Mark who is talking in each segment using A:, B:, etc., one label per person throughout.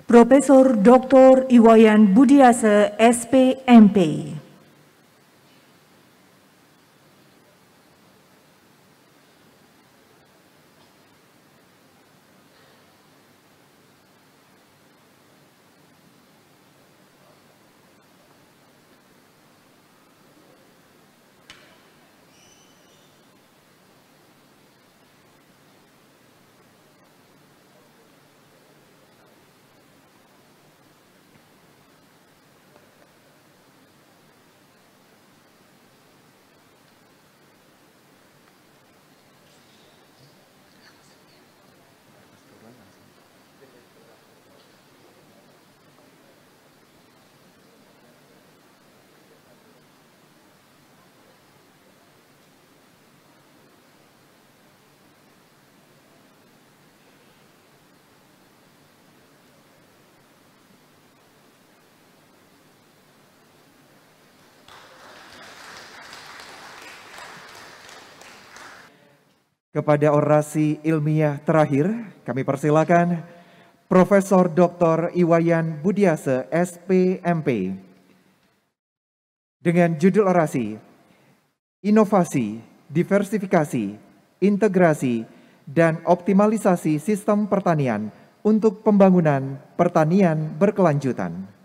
A: Profesor Dr. Iwayan Budiase, SPMP.
B: Kepada orasi ilmiah terakhir, kami persilakan Profesor Dr. Iwayan Budiase, SPMP, dengan judul orasi Inovasi, Diversifikasi, Integrasi, dan Optimalisasi Sistem Pertanian untuk Pembangunan Pertanian Berkelanjutan.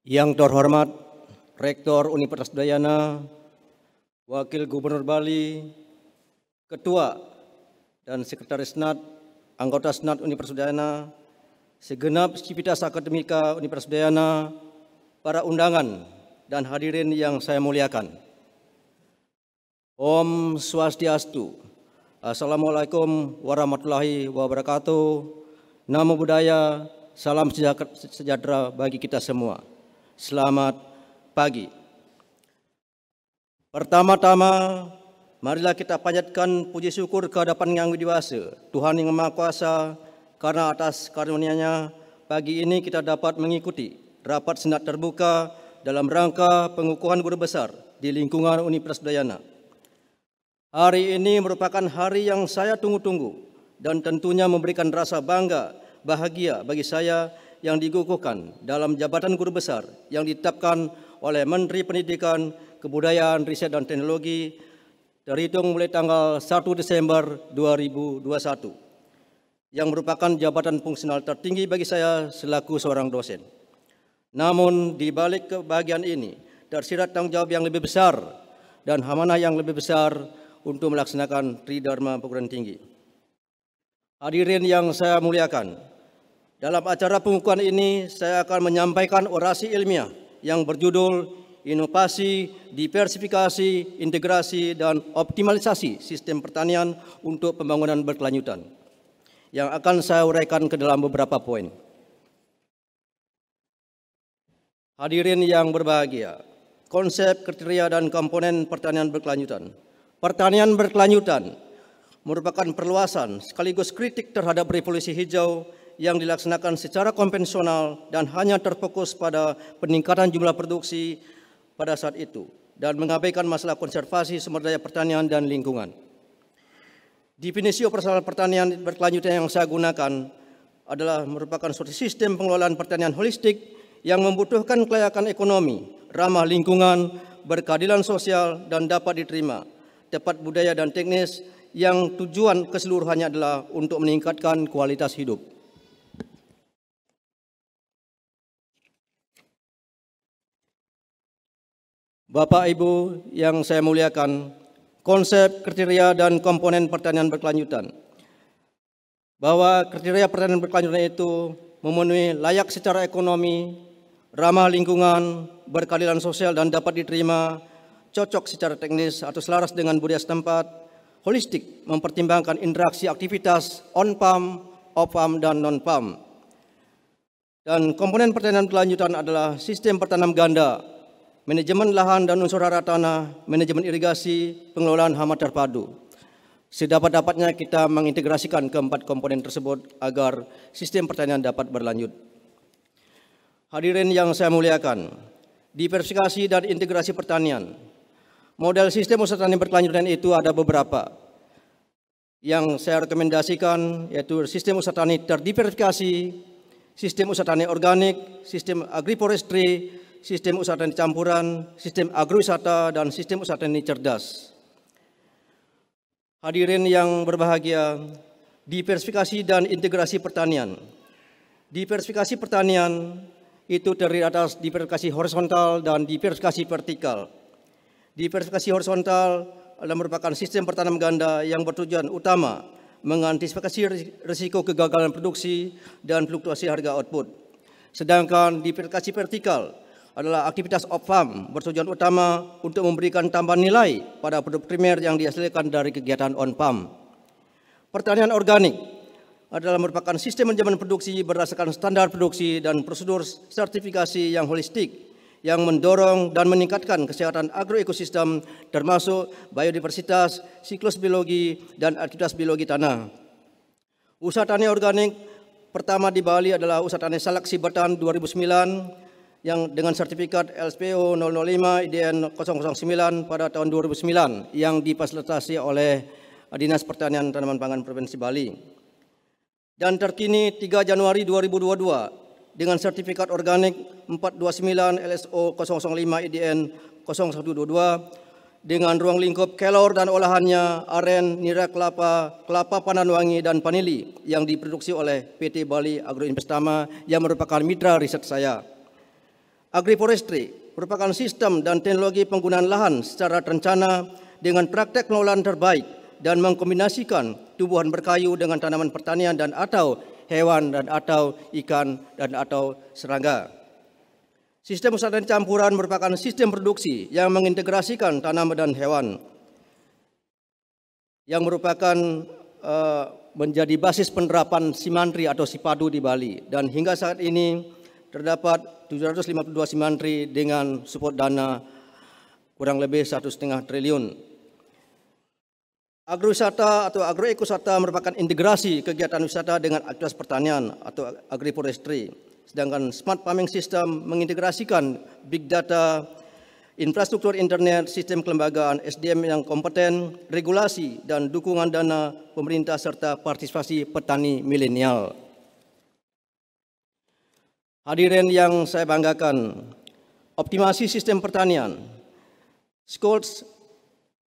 C: Yang terhormat Rektor Universitas Udayana, Wakil Gubernur Bali, Ketua dan Sekretaris Senat, anggota Senat Universitas Udayana, segenap sivitas akademika Universitas Udayana, para undangan dan hadirin yang saya muliakan. Om Swastiastu. Assalamualaikum warahmatullahi wabarakatuh. Namo Buddhaya, salam sejahtera bagi kita semua. Selamat pagi. Pertama-tama, marilah kita panjatkan puji syukur kehadapan Yang Widiwasa, Tuhan Yang Maha Kuasa, karena atas karunia-Nya pagi ini kita dapat mengikuti rapat senat terbuka dalam rangka pengukuhan guru besar di lingkungan Universitas Udayana. Hari ini merupakan hari yang saya tunggu-tunggu dan tentunya memberikan rasa bangga, bahagia bagi saya yang dikukuhkan dalam jabatan guru besar yang ditetapkan oleh Menteri Pendidikan, Kebudayaan, Riset dan Teknologi terhitung mulai tanggal 1 Desember 2021 yang merupakan jabatan fungsional tertinggi bagi saya selaku seorang dosen. Namun di balik kebahagiaan ini tersirat tanggung jawab yang lebih besar dan amanah yang lebih besar untuk melaksanakan Tridharma Perguruan Tinggi. Hadirin yang saya muliakan, dalam acara pengukuhan ini saya akan menyampaikan orasi ilmiah yang berjudul Inovasi, Diversifikasi, Integrasi, dan Optimalisasi Sistem Pertanian untuk Pembangunan Berkelanjutan, yang akan saya uraikan ke dalam beberapa poin. Hadirin yang berbahagia, konsep, kriteria, dan komponen pertanian berkelanjutan. Pertanian berkelanjutan merupakan perluasan sekaligus kritik terhadap revolusi hijau yang dilaksanakan secara konvensional dan hanya terfokus pada peningkatan jumlah produksi pada saat itu dan mengabaikan masalah konservasi sumber daya pertanian dan lingkungan. Definisi operasional pertanian berkelanjutan yang saya gunakan adalah merupakan suatu sistem pengelolaan pertanian holistik yang membutuhkan kelayakan ekonomi, ramah lingkungan, berkeadilan sosial, dan dapat diterima, tepat budaya dan teknis yang tujuan keseluruhannya adalah untuk meningkatkan kualitas hidup. Bapak Ibu yang saya muliakan, konsep, kriteria, dan komponen pertanian berkelanjutan. Bahwa kriteria pertanian berkelanjutan itu memenuhi layak secara ekonomi, ramah lingkungan, berkeadilan sosial dan dapat diterima, cocok secara teknis atau selaras dengan budaya setempat, holistik, mempertimbangkan interaksi aktivitas on-farm, off-farm, dan non-farm. Dan komponen pertanian berkelanjutan adalah sistem pertanam ganda, manajemen lahan dan unsur hara tanah, manajemen irigasi, pengelolaan hama terpadu. Sedapat-dapatnya kita mengintegrasikan keempat komponen tersebut agar sistem pertanian dapat berlanjut. Hadirin yang saya muliakan, diversifikasi dan integrasi pertanian. Model sistem usaha tani berkelanjutan itu ada beberapa. Yang saya rekomendasikan yaitu sistem usaha tani terdiversifikasi, sistem usaha tani organik, sistem agroforestry, sistem usaha tani campuran, sistem agrowisata, dan sistem usaha tani cerdas. Hadirin yang berbahagia, diversifikasi dan integrasi pertanian. Diversifikasi pertanian itu terdiri atas diversifikasi horizontal dan diversifikasi vertikal. Diversifikasi horizontal adalah merupakan sistem pertanian ganda yang bertujuan utama mengantisipasi risiko kegagalan produksi dan fluktuasi harga output. Sedangkan diversifikasi vertikal adalah aktivitas off-farm bertujuan utama untuk memberikan tambahan nilai pada produk primer yang dihasilkan dari kegiatan on-farm. Pertanian organik adalah merupakan sistem manajemen produksi berdasarkan standar produksi dan prosedur sertifikasi yang holistik yang mendorong dan meningkatkan kesehatan agroekosistem termasuk biodiversitas, siklus biologi, dan aktivitas biologi tanah. Usaha tani organik pertama di Bali adalah usaha tani Salak Sibatan 2009 yang dengan sertifikat LSPO 005 IDN 009 pada tahun 2009 yang difasilitasi oleh Dinas Pertanian Tanaman Pangan Provinsi Bali. Dan terkini 3 Januari 2022 dengan sertifikat organik 429 LSO 005 IDN 0122 dengan ruang lingkup kelor dan olahannya, aren, nira kelapa, kelapa pandan wangi, dan vanili yang diproduksi oleh PT Bali Agroinvestama yang merupakan mitra riset saya. Agroforestry merupakan sistem dan teknologi penggunaan lahan secara terencana dengan praktek pengelolaan terbaik dan mengkombinasikan tumbuhan berkayu dengan tanaman pertanian dan atau hewan dan atau ikan dan atau serangga. Sistem usaha tani campuran merupakan sistem produksi yang mengintegrasikan tanaman dan hewan yang merupakan menjadi basis penerapan Simantri atau Sipadu di Bali, dan hingga saat ini terdapat 752 Simantri dengan support dana kurang lebih 1,5 triliun. Agrowisata atau agroekosata merupakan integrasi kegiatan wisata dengan aktivitas pertanian atau agroforestry. Sedangkan smart farming system mengintegrasikan big data, infrastruktur internet, sistem kelembagaan, SDM yang kompeten, regulasi dan dukungan dana pemerintah serta partisipasi petani milenial. Hadirin yang saya banggakan, optimasi sistem pertanian. Scholz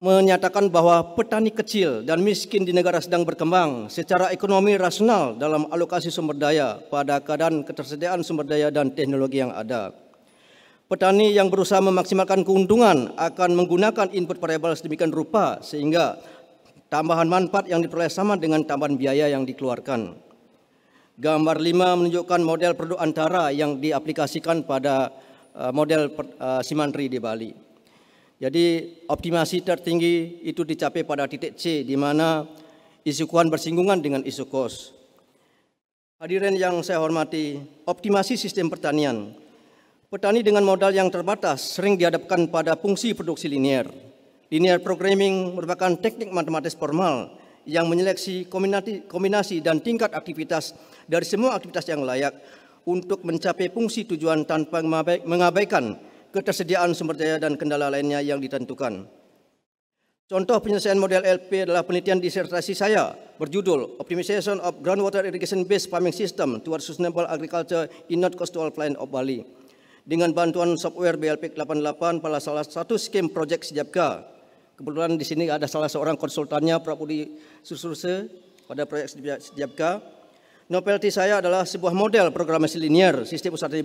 C: menyatakan bahwa petani kecil dan miskin di negara sedang berkembang secara ekonomi rasional dalam alokasi sumber daya pada keadaan ketersediaan sumber daya dan teknologi yang ada. Petani yang berusaha memaksimalkan keuntungan akan menggunakan input variabel sedemikian rupa sehingga tambahan manfaat yang diperoleh sama dengan tambahan biaya yang dikeluarkan. Gambar 5 menunjukkan model produk antara yang diaplikasikan pada model Simantri di Bali. Jadi optimasi tertinggi itu dicapai pada titik C di mana isu kuan bersinggungan dengan isu kos. Hadirin yang saya hormati, optimasi sistem pertanian. Petani dengan modal yang terbatas sering dihadapkan pada fungsi produksi linier. Linear programming merupakan teknik matematis formal yang menyeleksi kombinasi dan tingkat aktivitas dari semua aktivitas yang layak untuk mencapai fungsi tujuan tanpa mengabaikan ketersediaan sumber daya dan kendala lainnya yang ditentukan. Contoh penyelesaian model LP adalah penelitian disertasi saya berjudul Optimization of Groundwater Irrigation Based Farming System Towards Sustainable Agriculture in North Coastal Plain of Bali dengan bantuan software BLP 88 pada salah satu skim project Sejabka. Kebetulan di sini ada salah seorang konsultannya, Prof. Budi Susurse, pada proyek Sejabka. Novelty saya adalah sebuah model programasi linier, sistem usaha tani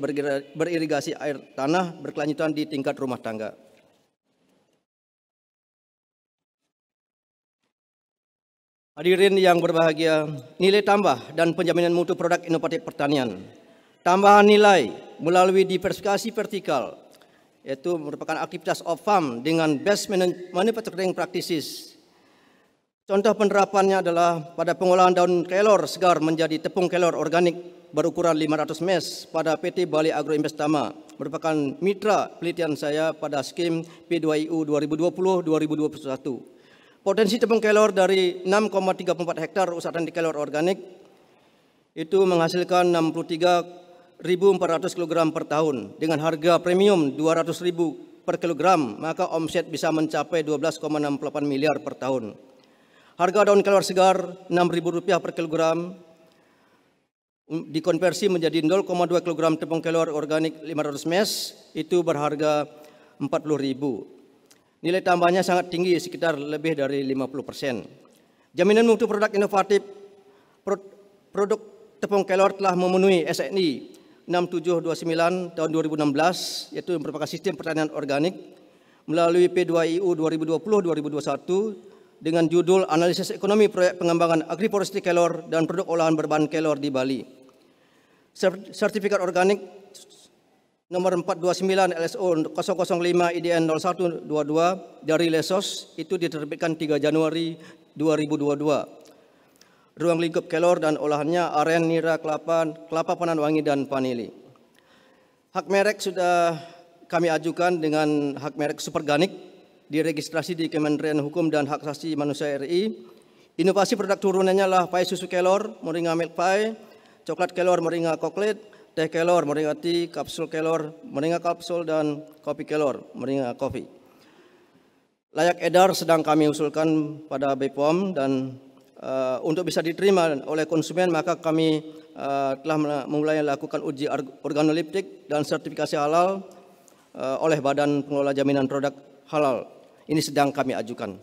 C: beririgasi air tanah berkelanjutan di tingkat rumah tangga. Hadirin yang berbahagia, nilai tambah dan penjaminan mutu produk inovatif pertanian. Tambahan nilai melalui diversifikasi vertikal, yaitu merupakan aktivitas off-farm dengan best manufacturing practices. Contoh penerapannya adalah pada pengolahan daun kelor segar menjadi tepung kelor organik berukuran 500 mes pada PT Bali Agro Investama, merupakan mitra penelitian saya pada skim P2IU 2020-2021. Potensi tepung kelor dari 6,34 hektar usaha tani kelor organik itu menghasilkan 63.400 kg per tahun dengan harga premium 200.000 per kilogram, maka omset bisa mencapai 12,68 miliar per tahun. Harga daun kelor segar Rp6.000 per kilogram dikonversi menjadi 0,2 kg tepung kelor organik 500 mes itu berharga 40.000. Nilai tambahnya sangat tinggi, sekitar lebih dari 50%. Jaminan mutu produk inovatif produk tepung kelor telah memenuhi SNI 6729 tahun 2016, yaitu merupakan sistem pertanian organik melalui P2IU 2020-2021 dengan judul Analisis Ekonomi Proyek Pengembangan Agroforestry Kelor dan Produk Olahan Berbahan Kelor di Bali. Sertifikat organik nomor 429 LSO 005 IDN 0122 dari Lesos itu diterbitkan 3 Januari 2022. Ruang lingkup kelor dan olahannya aren, nira, kelapa panan wangi, dan vanili. Hak merek sudah kami ajukan dengan hak merek Superganik, diregistrasi di Kementerian Hukum dan Hak Asasi Manusia RI. Inovasi produk turunannya lah pai susu kelor, moringa milk pie, coklat kelor, moringa coklat, teh kelor, moringa tea, kapsul kelor, moringa kapsul, dan kopi kelor, moringa kopi. Layak edar sedang kami usulkan pada BPOM dan untuk bisa diterima oleh konsumen maka kami telah mulai lakukan uji organoleptik dan sertifikasi halal oleh Badan Pengelola Jaminan Produk Halal. Ini sedang kami ajukan.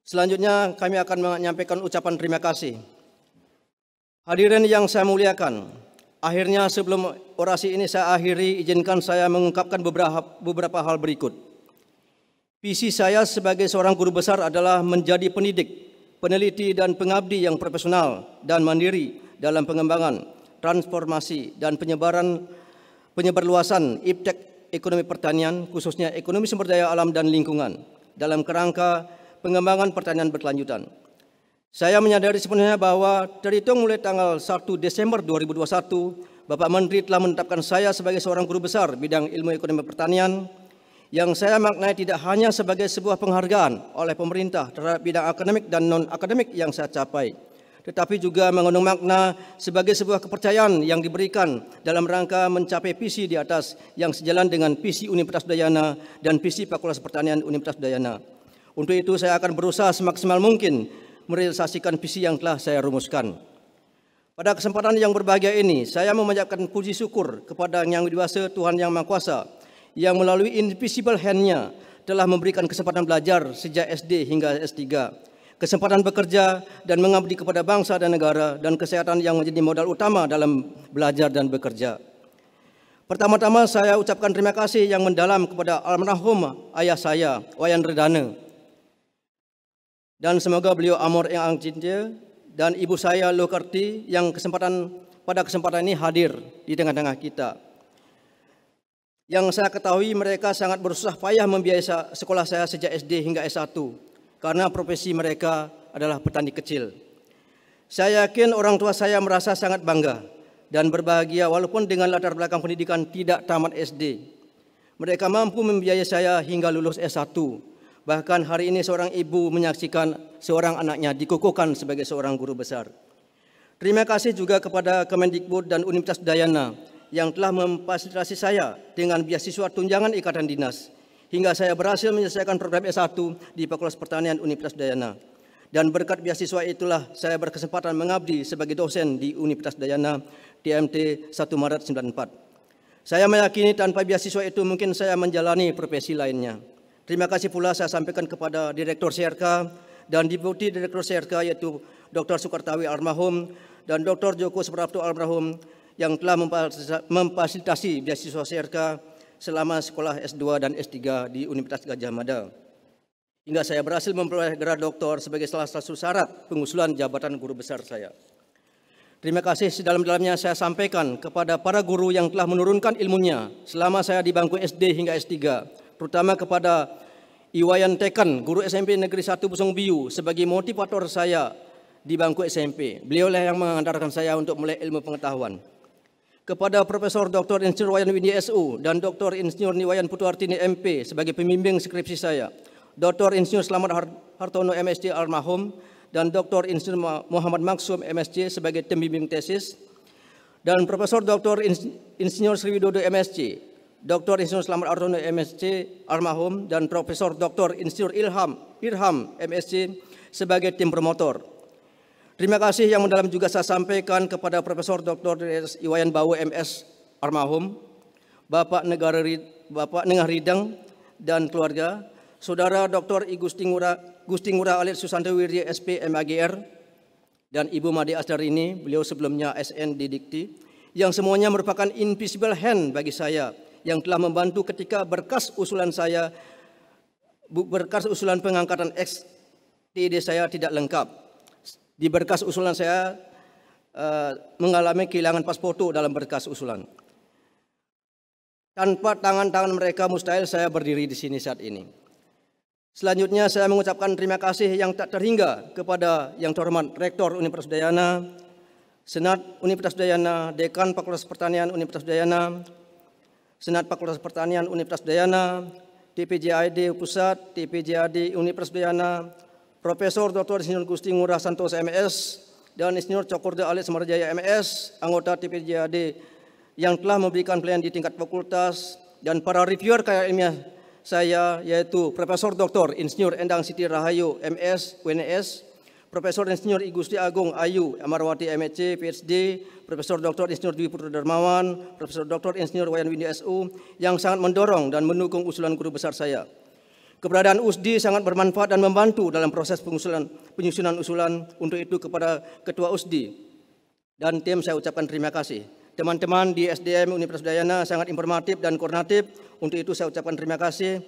C: Selanjutnya kami akan menyampaikan ucapan terima kasih. Hadirin yang saya muliakan, akhirnya sebelum orasi ini saya akhiri, izinkan saya mengungkapkan beberapa hal berikut. Visi saya sebagai seorang guru besar adalah menjadi pendidik, peneliti, dan pengabdi yang profesional dan mandiri dalam pengembangan, transformasi, dan penyebarluasan iptek ekonomi pertanian, khususnya ekonomi sumber daya alam dan lingkungan, dalam kerangka pengembangan pertanian berkelanjutan. Saya menyadari sepenuhnya bahwa terhitung mulai tanggal 1 Desember 2021, Bapak Menteri telah menetapkan saya sebagai seorang guru besar bidang ilmu ekonomi pertanian, yang saya maknai tidak hanya sebagai sebuah penghargaan oleh pemerintah terhadap bidang akademik dan non-akademik yang saya capai, tetapi juga mengandung makna sebagai sebuah kepercayaan yang diberikan dalam rangka mencapai visi di atas yang sejalan dengan visi Universitas Udayana dan visi Fakultas Pertanian Universitas Udayana. Untuk itu saya akan berusaha semaksimal mungkin merealisasikan visi yang telah saya rumuskan. Pada kesempatan yang berbahagia ini, saya memanjatkan puji syukur kepada Yang Widiwasa Tuhan Yang Maha Kuasa yang melalui invisible hand-Nya telah memberikan kesempatan belajar sejak SD hingga S3. Kesempatan bekerja dan mengabdi kepada bangsa dan negara, dan kesehatan yang menjadi modal utama dalam belajar dan bekerja. Pertama-tama saya ucapkan terima kasih yang mendalam kepada almarhum ayah saya, Wayan Redana, dan semoga beliau amor yang cinta, dan ibu saya Lokarti yang pada kesempatan ini hadir di tengah-tengah kita. Yang saya ketahui mereka sangat bersusah payah membiayai sekolah saya sejak SD hingga S1. Karena profesi mereka adalah petani kecil. Saya yakin orang tua saya merasa sangat bangga dan berbahagia walaupun dengan latar belakang pendidikan tidak tamat SD. Mereka mampu membiayai saya hingga lulus S1. Bahkan hari ini seorang ibu menyaksikan seorang anaknya dikukuhkan sebagai seorang guru besar. Terima kasih juga kepada Kemendikbud dan Universitas Udayana yang telah memfasilitasi saya dengan beasiswa tunjangan ikatan dinas, hingga saya berhasil menyelesaikan program S1 di Fakultas Pertanian Universitas Udayana. Dan berkat beasiswa itulah saya berkesempatan mengabdi sebagai dosen di Universitas Udayana TMT 1 Maret 94. Saya meyakini tanpa beasiswa itu mungkin saya menjalani profesi lainnya. Terima kasih pula saya sampaikan kepada Direktur CRK dan Deputi Direktur CRK yaitu Dr. Sukartawi almarhum dan Dr. Joko Suprapto almarhum yang telah memfasilitasi beasiswa CRK selama sekolah S2 dan S3 di Universitas Gadjah Mada. Hingga saya berhasil memperoleh gelar doktor sebagai salah satu syarat pengusulan jabatan guru besar saya. Terima kasih sedalam-dalamnya saya sampaikan kepada para guru yang telah menurunkan ilmunya selama saya di bangku SD hingga S3, terutama kepada Iwayan Tekan, guru SMP Negeri 1 Busung Biu, sebagai motivator saya di bangku SMP. Beliaulah yang mengantarkan saya untuk mulai ilmu pengetahuan. Kepada Profesor Dr. Insinyur Wayan Windy SU dan Dr. Insinyur Niwayan Putuartini MP sebagai pembimbing skripsi saya, Dr. Insinyur Slamet Hartono MSc almarhum dan Dr. Insinyur Muhammad Maksum MSc sebagai pembimbing tesis, dan Profesor Dr. Insinyur Sriwidodo MSc, Dr. Insinyur Slamet Hartono MSc almarhum dan Profesor Dr. Insinyur Irham MSc sebagai tim promotor. Terima kasih yang mendalam juga saya sampaikan kepada Profesor Dr. Iwayan Bawo MS almarhum, Bapak Nengah Ridang dan keluarga, Saudara Dr. I Gusti Ngurah Alit Susanto Wirya SP MAGR, dan Ibu Made Asdarini, beliau sebelumnya SN di Dikti, yang semuanya merupakan invisible hand bagi saya, yang telah membantu ketika berkas usulan pengangkatan XTD saya tidak lengkap. Di berkas usulan saya mengalami kehilangan pas foto dalam berkas usulan. Tanpa tangan-tangan mereka mustahil saya berdiri di sini saat ini. Selanjutnya saya mengucapkan terima kasih yang tak terhingga kepada yang terhormat Rektor Universitas Udayana, Senat Universitas Udayana, Dekan Fakultas Pertanian Universitas Udayana, Senat Fakultas Pertanian Universitas Udayana, TPJAD Pusat, TPJAD Universitas Udayana, Profesor Dr. Insinyur Gusti Ngurah Santosa MS, dan Insinyur Cokorda Alit Samarjaya MS, anggota TPJAD yang telah memberikan pelayanan di tingkat fakultas, dan para reviewer karya ilmiah saya, yaitu Profesor Dr. Insinyur Endang Siti Rahayu MS WNS, Profesor Insinyur I Gusti Agung Ayu Amarwati MSc PhD, Profesor Dr. Insinyur Dwi Putra Darmawan, Profesor Dr. Insinyur Wayan Windy SU yang sangat mendorong dan mendukung usulan guru besar saya. Keberadaan USDI sangat bermanfaat dan membantu dalam proses penyusunan usulan. Untuk itu kepada Ketua USDI dan tim saya ucapkan terima kasih. Teman-teman di SDM Universitas Udayana sangat informatif dan koordinatif. Untuk itu saya ucapkan terima kasih.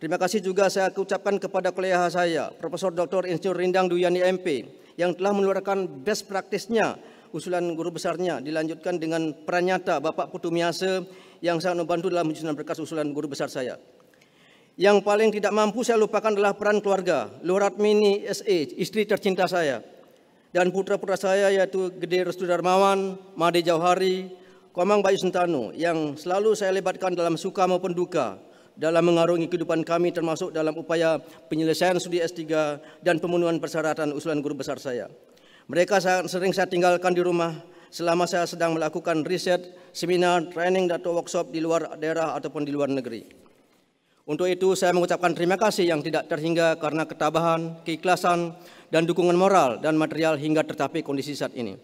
C: Terima kasih juga saya ucapkan kepada kolega saya, Profesor Dr. Insinyur Rindang Duyani MP, yang telah mengeluarkan best practice-nya, usulan guru besarnya, dilanjutkan dengan peran nyata Bapak Putu Miase yang sangat membantu dalam penyusunan berkas usulan guru besar saya. Yang paling tidak mampu saya lupakan adalah peran keluarga, Luratmini SE, istri tercinta saya, dan putra-putra saya yaitu Gede Restu Darmawan, Made Jauhari, Komang Bayu Sentano, yang selalu saya libatkan dalam suka maupun duka dalam mengarungi kehidupan kami, termasuk dalam upaya penyelesaian studi S3 dan pemenuhan persyaratan usulan guru besar saya. Mereka sering saya tinggalkan di rumah selama saya sedang melakukan riset, seminar, training, atau workshop di luar daerah ataupun di luar negeri. Untuk itu saya mengucapkan terima kasih yang tidak terhingga karena ketabahan, keikhlasan, dan dukungan moral dan material hingga tercapai kondisi saat ini.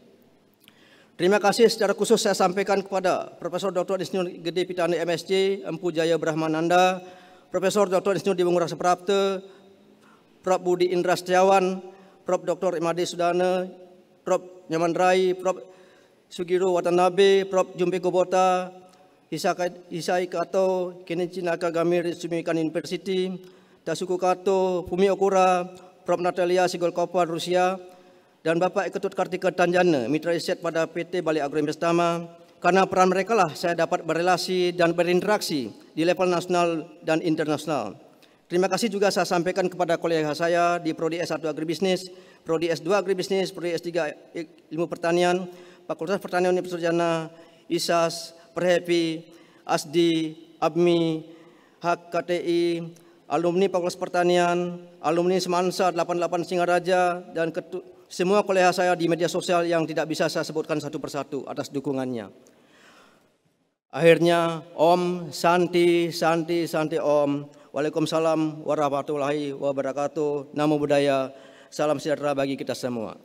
C: Terima kasih secara khusus saya sampaikan kepada Profesor Dr. Insinyur Gede Pitani MSc, Empu Jaya Brahmananda, Profesor Dr. Insinyur Diwung Rasa Prapte, Prof. Budi Indra Setiawan, Prof. Dr. Imade Sudana, Prof. Nyaman Rai, Prof. Sugiro Watanabe, Prof. Jumpe Gobota, Hisai Kato, Kenichi Nakagamir Sumikan University, Tasuku Kato, Fumi Okura, Prof. Natalia Sigolkova, Rusia, dan Bapak Ketut Kartika Tanjana, Mitra Riset pada PT Bali Agro Investama. Karena peran mereka lah saya dapat berrelasi dan berinteraksi di level nasional dan internasional. Terima kasih juga saya sampaikan kepada kolega saya di Prodi S1 Agribisnis, Prodi S2 Agribisnis, Prodi S3 Ilmu Pertanian, Fakultas Pertanian Universitas Udayana, ISAS, Perhepi, ASDI, ABMI, HAK KTI, alumni Fakultas Pertanian, alumni Semansa 88 Singaraja, dan semua kolega saya di media sosial yang tidak bisa saya sebutkan satu persatu atas dukungannya. Akhirnya, Om, Santi, Santi, Santi Om. Waalaikumsalam warahmatullahi wabarakatuh. Namo Buddhaya. Salam sejahtera bagi kita semua.